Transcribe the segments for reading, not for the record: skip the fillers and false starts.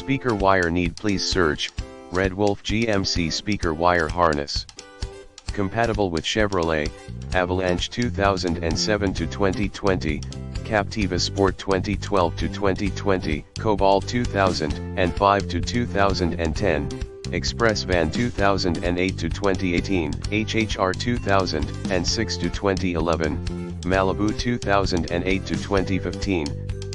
Speaker wire need, please search, Red Wolf GMC speaker wire harness. Compatible with Chevrolet, Avalanche 2007 to 2020, Captiva Sport 2012 to 2020, Cobalt 2005 to 2010, Express Van 2008 to 2018, HHR 2006 to 2011, Malibu 2008 to 2015,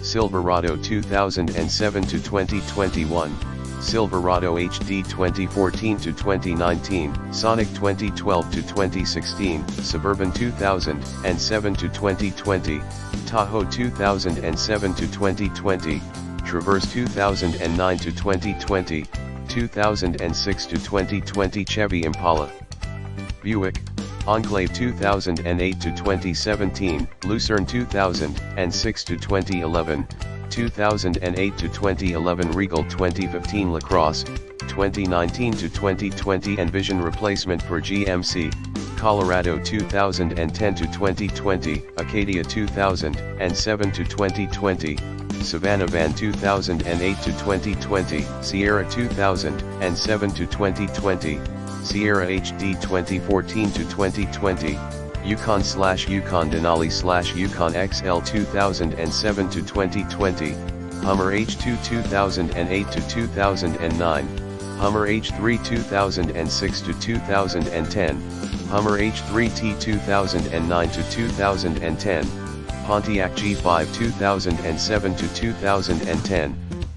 Silverado 2007 to 2021, Silverado HD 2014 to 2019, Sonic 2012 to 2016, Suburban 2007 to 2020, Tahoe 2007 to 2020, Traverse 2009 to 2020, 2006 to 2020, Chevy Impala, Buick, Enclave 2008 to 2017, Lucerne 2006 to 2011, 2008 to 2011, Regal 2015, LaCrosse, 2019 to 2020, Envision replacement for GMC, Colorado 2010 to 2020, Acadia 2007 to 2020, Savannah Van 2008 to 2020, Sierra 2007 to 2020, Sierra HD 2014 to 2020, Yukon/Yukon Denali/Yukon XL 2007 to 2020, Hummer H2 2008 to 2009, Hummer H3 2006 to 2010, Hummer H3T 2009 to 2010, Pontiac G5 2007 to 2010,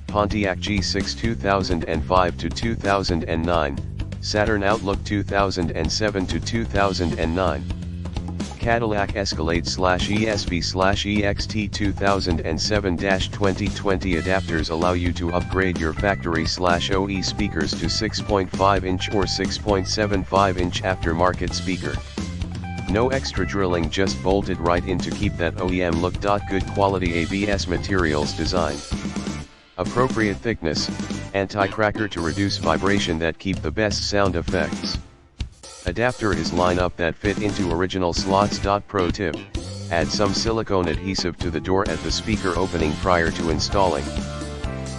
Pontiac G6 2005 to 2009, Saturn Outlook 2007 to 2009. Cadillac Escalade/ESV/EXT 2007-2020 adapters allow you to upgrade your factory/OE speakers to 6.5-inch or 6.75-inch aftermarket speaker. No extra drilling, just bolted right in to keep that OEM look. Good quality ABS materials designed. Appropriate thickness, anti-cracker to reduce vibration that keep the best sound effects. Adapter is line up that fit into original slots. Pro tip: add some silicone adhesive to the door at the speaker opening prior to installing.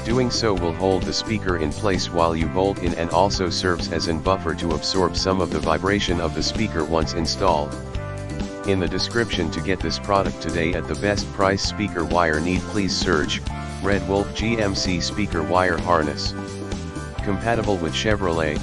Doing so will hold the speaker in place while you bolt in, and also serves as an buffer to absorb some of the vibration of the speaker once installed. In the description to get this product today at the best price. Speaker wire need, please search, Red Wolf GMC speaker wire harness. Compatible with Chevrolet,